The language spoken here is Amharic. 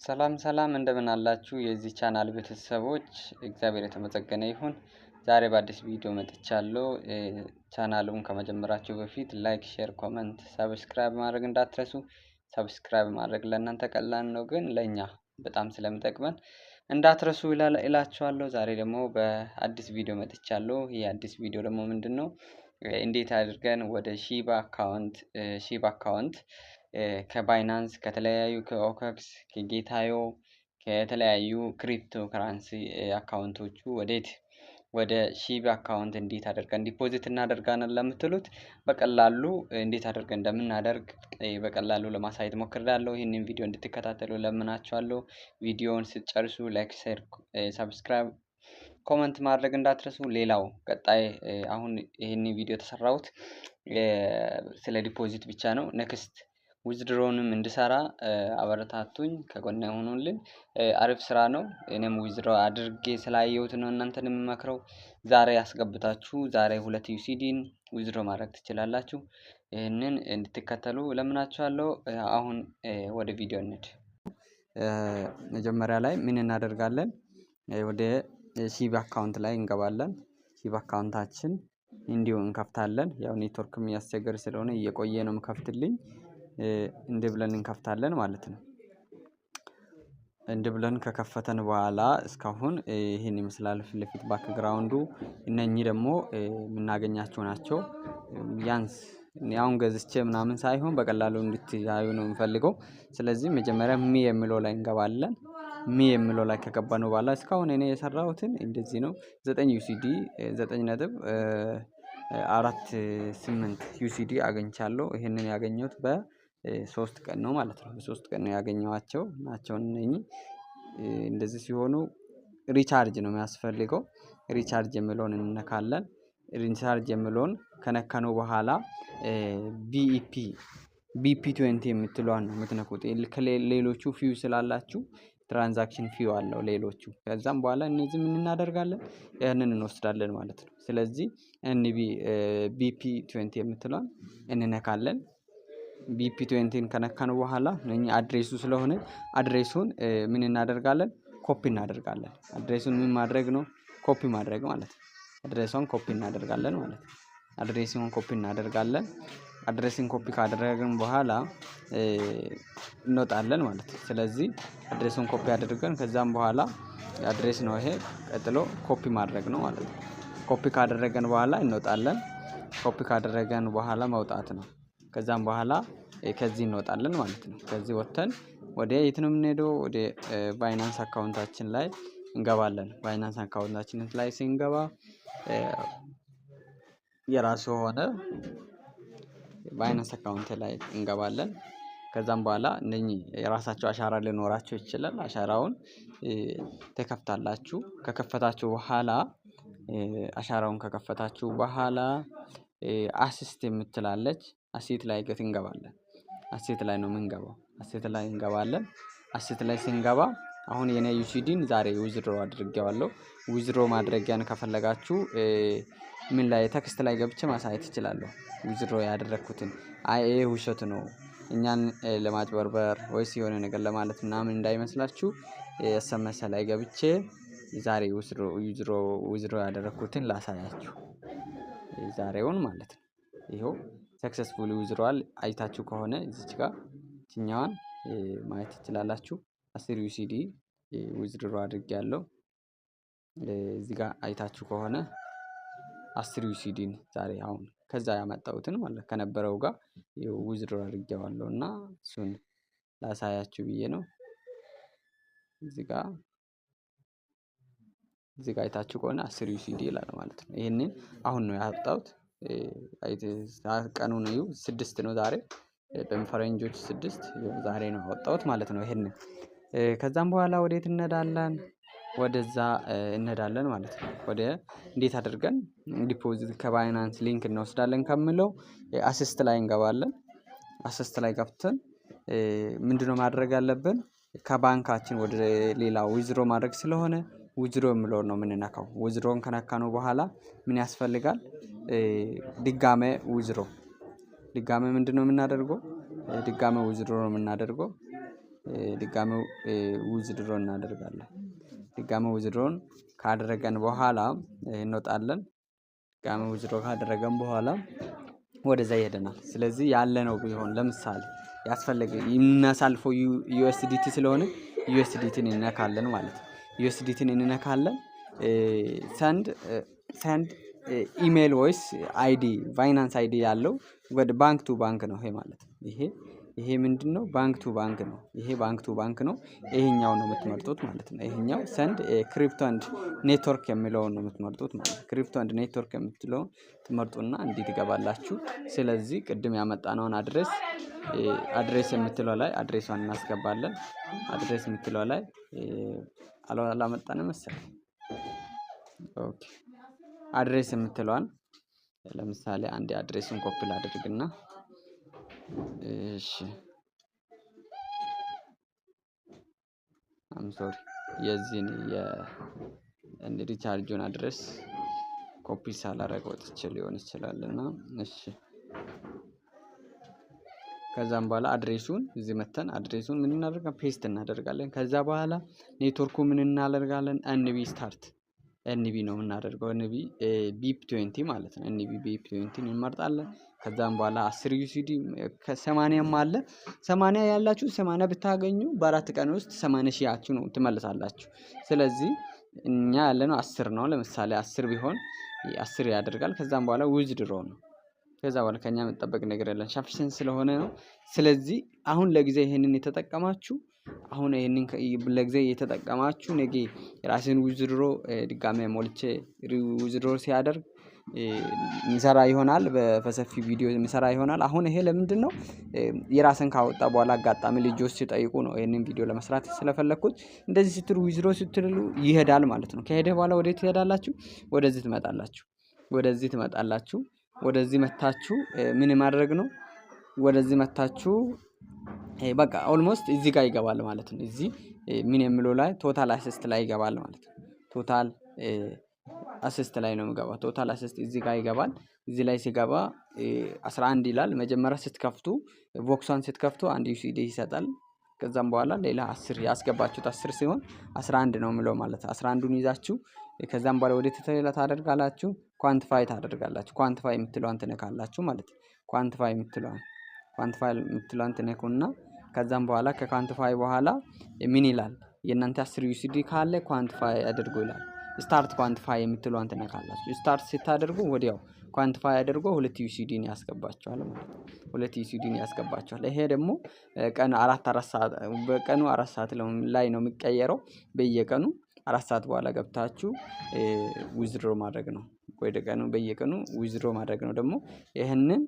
ሰላም ሰላም እንደምን አላችሁ የዚህ ቻናል ቤተሰቦች፣ እግዚአብሔር የተመሰገነ ይሁን። ዛሬ በአዲስ ቪዲዮ መጥቻለሁ። ቻናሉን ከመጀመራችሁ በፊት ላይክ፣ ሼር፣ ኮሜንት፣ ሰብስክራይብ ማድረግ እንዳትረሱ። ሰብስክራይብ ማድረግ ለእናንተ ቀላል ነው፣ ግን ለኛ በጣም ስለሚጠቅመን እንዳትረሱ እላችኋለሁ። ዛሬ ደግሞ በአዲስ ቪዲዮ መጥቻለሁ። ይህ አዲስ ቪዲዮ ደግሞ ምንድነው? እንዴት አድርገን ወደ ሺባ አካውንት ከባይናንስ ከተለያዩ ከኦከክስ ከጌታዮ ከተለያዩ ክሪፕቶ ከረንሲ አካውንቶቹ ወደ ሺባ አካውንት እንዴት አድርገን ዲፖዚት እናደርጋለን ለምትሉት በቀላሉ እንዴት አድርገን እንደምናደርግ በቀላሉ ለማሳየት ሞክሬያለሁ። ይህንን ቪዲዮ እንድትከታተሉ ለምናችኋለሁ። ቪዲዮውን ስትጨርሱ ላይክ፣ ሼር፣ ሰብስክራይብ፣ ኮሜንት ማድረግ እንዳትረሱ። ሌላው ቀጣይ አሁን ይሄንን ቪዲዮ ተሰራውት ስለ ዲፖዚት ብቻ ነው። ኔክስት ዊዝድሮውንም እንድሰራ አበረታቱኝ፣ ከጎኔ ሆኑልኝ። አሪፍ ስራ ነው። እኔም ዊዝድሮ አድርጌ ስላየሁት ነው እናንተን የምመክረው። ዛሬ ያስገብታችሁ ዛሬ 2 ዩሲዲን ዊዝድሮ ማድረግ ትችላላችሁ። ይሄንን እንድትከተሉ ለምናችኋለሁ። አሁን ወደ ቪዲዮ እንሂድ። መጀመሪያ ላይ ምን እናደርጋለን? ወደ ሺባ አካውንት ላይ እንገባለን። ሺባ አካውንታችን እንዲሁ እንከፍታለን። ያው ኔትወርክም ያስቸገር ስለሆነ እየቆየ ነው የምከፍትልኝ። እንዲህ ብለን እንከፍታለን ማለት ነው። እንዲህ ብለን ከከፈተን በኋላ እስካሁን ይሄን ይመስላል ፊት ለፊት ባክግራውንዱ። እነኚህ ደግሞ የምናገኛቸው ናቸው። ያንስ አሁን ገዝቼ ምናምን ሳይሆን በቀላሉ እንድትያዩ ነው የምፈልገው። ስለዚህ መጀመሪያ የሚለው ላይ እንገባለን። የሚለው ላይ ከገባን በኋላ እስካሁን እኔ የሰራሁትን እንደዚህ ነው። 9 ዩሲዲ 9.48 ዩሲዲ አገኝቻለሁ። ይሄንን ያገኘሁት በ3 ቀን ነው ማለት ነው። በ3 ቀን ነው ያገኘኋቸው ናቸው እነኚህ። እንደዚህ ሲሆኑ ሪቻርጅ ነው የሚያስፈልገው። ሪቻርጅ የሚለውን እንነካለን። ሪቻርጅ የሚለውን ከነካኑ በኋላ ቢፒ 20 የምትለዋን ነው የምትነኩት። ሌሎቹ ፊው ስላላችሁ ትራንዛክሽን ፊው አለው ሌሎቹ። ከዛም በኋላ እነዚህ ምን እናደርጋለን? ያንን እንወስዳለን ማለት ነው። ስለዚህ ቢፒ 20 የምትለዋን እንነካለን። ቢፒ 20ን ከነካኑ በኋላ እነኚህ አድሬሱ ስለሆነ አድሬሱን ምን እናደርጋለን? ኮፒ እናደርጋለን። አድሬሱን ምን ማድረግ ነው? ኮፒ ማድረግ ማለት ነው። አድሬሱን ኮፒ እናደርጋለን ማለት ነው። አድሬሱን ኮፒ እናደርጋለን። አድሬስን ኮፒ ካደረግን በኋላ እንወጣለን ማለት ነው። ስለዚህ አድሬሱን ኮፒ አድርገን ከዛም በኋላ አድሬስ ነው ይሄ፣ ቀጥሎ ኮፒ ማድረግ ነው ማለት ነው። ኮፒ ካደረገን በኋላ እንወጣለን። ኮፒ ካደረገን በኋላ መውጣት ነው። ከዛም በኋላ ከዚህ እንወጣለን ማለት ነው። ከዚህ ወጥተን ወደ የት ነው የምንሄደው? ወደ ባይናንስ አካውንታችን ላይ እንገባለን። ባይናንስ አካውንታችን ላይ ስንገባ የራሱ ሆነ ባይናንስ አካውንት ላይ እንገባለን። ከዛም በኋላ እነኚህ የራሳቸው አሻራ ሊኖራቸው ይችላል። አሻራውን ተከፍታላችሁ። ከከፈታችሁ በኋላ አሻራውን ከከፈታችሁ በኋላ አሲስት የምትላለች አሲት ላይ እንገባለን። አሲት ላይ ነው የምንገባው። አሲት ላይ እንገባለን። አሲት ላይ ስንገባ አሁን የኔ ዩሲዲን ዛሬ ዊዝድሮ አድርጌዋለሁ። ዊዝድሮ ማድረጊያን ከፈለጋችሁ ምን ላይ ቴክስት ላይ ገብቼ ማሳየት እችላለሁ። ዊዝድሮ ያደረኩትን ይሄ ውሸት ነው እኛን ለማጭበርበር ወይስ የሆነ ነገር ለማለት ምናምን እንዳይመስላችሁ ኤስኤምኤስ ላይ ገብቼ ዛሬ ዊዝድሮ ያደረኩትን ላሳያችሁ። ዛሬውን ማለት ነው። ይሄው ሰክሰስፉሊ ዊዝድሮዋል አይታችሁ ከሆነ እዚች ጋር እኛዋን ማየት ትችላላችሁ። 10 ዩሲዲ ዊዝድሮ አድርጌያለሁ። እዚህ ጋር አይታችሁ ከሆነ 10 ዩሲዲን ዛሬ አሁን ከዛ ያመጣሁትን ማለት ከነበረው ጋር ዊዝድሮ አድርጌዋለሁ እና እሱን ላሳያችሁ ብዬ ነው። እዚህ ጋር አይታችሁ ከሆነ 10 ዩሲዲ ይላል ማለት ነው። ይሄንን አሁን ነው ያወጣሁት። ቀኑ ነው 6 ነው ዛሬ፣ በፈረንጆች 6 ዛሬ ነው ያወጣሁት ማለት ነው። ይሄንን ከዛም በኋላ ወዴት እንሄዳለን? ወደዛ እንሄዳለን ማለት ነው። ወደ እንዴት አድርገን ዲፖዚት ከባይናንስ ሊንክ እንወስዳለን ከምለው አሲስት ላይ እንገባለን። አሲስት ላይ ገብተን ምንድነው ማድረግ ያለብን? ከባንካችን ወደ ሌላ ዊዝድሮ ማድረግ ስለሆነ ዊዝድሮ የሚለውን ነው የምንነካው። ዊዝድሮን ከነካነው በኋላ ምን ያስፈልጋል? ድጋሜ ዊዝድሮ ምንድነው የምናደርገው? ድጋሜ ዊዝድሮ ነው የምናደርገው። ድጋሚ ዊዝድሮ እናደርጋለን። ድጋሚ ዊዝድሮን ካደረገን በኋላ እንወጣለን። ድጋሚ ዊዝድሮ ካደረገን በኋላ ወደዛ ይሄደናል። ስለዚህ ያለነው ቢሆን ለምሳሌ ያስፈልግ የምናሳልፈው ዩኤስዲቲ ስለሆነ ዩኤስዲቲን እንነካለን ማለት ነው። ዩኤስዲቲን እንነካለን። ሰንድ ኢሜል ወይስ አይዲ ፋይናንስ አይዲ ያለው ወደ ባንክ ቱ ባንክ ነው። ይሄ ማለት ይሄ ምንድነው? ባንክ ቱ ባንክ ነው። ይሄ ባንክ ቱ ባንክ ነው። ይሄኛው ነው የምትመርጡት ማለት ነው። ይሄኛው ሰንድ ክሪፕቶ ኤንድ ኔትወርክ የሚለውን ነው የምትመርጡት ማለት ነው። ክሪፕቶ ኤንድ ኔትወርክ የምትለውን ትመርጡና እንዲህ ትገባላችሁ። ስለዚህ ቅድም ያመጣነውን አድሬስ የምትለው ላይ አድሬሷን እናስገባለን። አድሬስ የምትለው ላይ አላመጣንም መሰለኝ። ኦኬ አድሬስ የምትለዋን ለምሳሌ አንድ አድሬስን ኮፒ ላድርግና እሺ ሶሪ የዚህን ሪቻርጁን አድሬስ ኮፒ ሳላረገው ወጥቼ ሊሆን ይችላልና እሺ ከዛም በኋላ አድሬሱን እዚህ መተን አድሬሱን ምን እናደርጋለን? ፔስት እናደርጋለን። ከዛ በኋላ ኔትወርኩ ምን እናደርጋለን? ኤንቢ ስታርት ኤንቢ ነው የምናደርገው። ኤንቢ ቢፕ 20 ማለት ነው። ኤንቢ ቢፕ 20 እንመርጣለን። ከዛም በኋላ 10 ዩሲዲ ከ80ም አለ 80 ያላችሁ 80 ብታገኙ በ4 ቀን ውስጥ 80 ሺያችሁ ነው ትመልሳላችሁ። ስለዚህ እኛ ያለነው 10 ነው። ለምሳሌ 10 ቢሆን 10 ያደርጋል። ከዛም በኋላ ዊዝድሮ ነው። ከዛ በኋላ ከኛ መጠበቅ ነገር የለም ሻፍሽን ስለሆነ ነው። ስለዚህ አሁን ለጊዜ ይሄንን የተጠቀማችሁ ለጊዜ የተጠቀማችሁ ነገ ራስን ዊዝድሮ ድጋሜ ሞልቼ ዊዝድሮ ሲያደርግ ሚሰራ ይሆናል። በሰፊ ቪዲዮ ሚሰራ ይሆናል። አሁን ይሄ ለምንድነው የራስን ካወጣ በኋላ አጋጣሚ ልጆች ሲጠይቁ ነው ይሄንን ቪዲዮ ለመስራት ስለፈለኩት። እንደዚህ ስትሉ ዊዝድሮ ስትሉ ይሄዳል ማለት ነው። ከሄደ በኋላ ወዴት ትሄዳላችሁ? ወደዚህ ትመጣላችሁ። ወደዚህ መታችሁ ምን ማድረግ ነው? ወደዚህ መታችሁ በቃ ኦልሞስት እዚህ ጋር ይገባል ማለት ነው። እዚህ ምን የሚለው ላይ ቶታል አሲስት ላይ ይገባል ማለት ነው። ቶታል አሲስት ላይ ነው የሚገባው። ቶታል አሲስት እዚህ ጋር ይገባል። እዚህ ላይ ሲገባ 11 ይላል። መጀመሪያ ስትከፍቱ ቦክሷን ስትከፍቱ 1 ዩሲዲ ይሰጣል። ከዛም በኋላ ሌላ 10 ያስገባችሁት 10 ሲሆን 11 ነው የሚለው ማለት ነው። 11ን ይዛችሁ ከዛም በኋላ ወደ ታደርጋላችሁ ኳንቲፋይ ታደርጋላችሁ። ኳንቲፋይ የምትለዋን ትነካላችሁ ማለት ነው። ኳንቲፋይ የምትለዋን ትነኩና ከዛም በኋላ ከኳንቲፋይ በኋላ ምን ይላል? የእናንተ 10 ዩሲዲ ካለ ኳንቲፋይ አድርጎ ይላል። ስታርት ኳንቲፋይ የምትለዋን ትነካላችሁ። ስታርት ስታደርጉ ወዲያው ኳንቲፋይ አድርጎ 2 ዩሲዲን ያስገባችኋል ማለት ነው። 2 ዩሲዲን ያስገባችኋል። ይሄ ደግሞ ቀን 4 ሰዓት በቀኑ 4 ሰዓት ላይ ነው የሚቀየረው። በየቀኑ 4 ሰዓት በኋላ ገብታችሁ ዊዝድሮ ማድረግ ነው። በየቀኑ ዊዝድሮ ማድረግ ነው። ደግሞ ይሄንን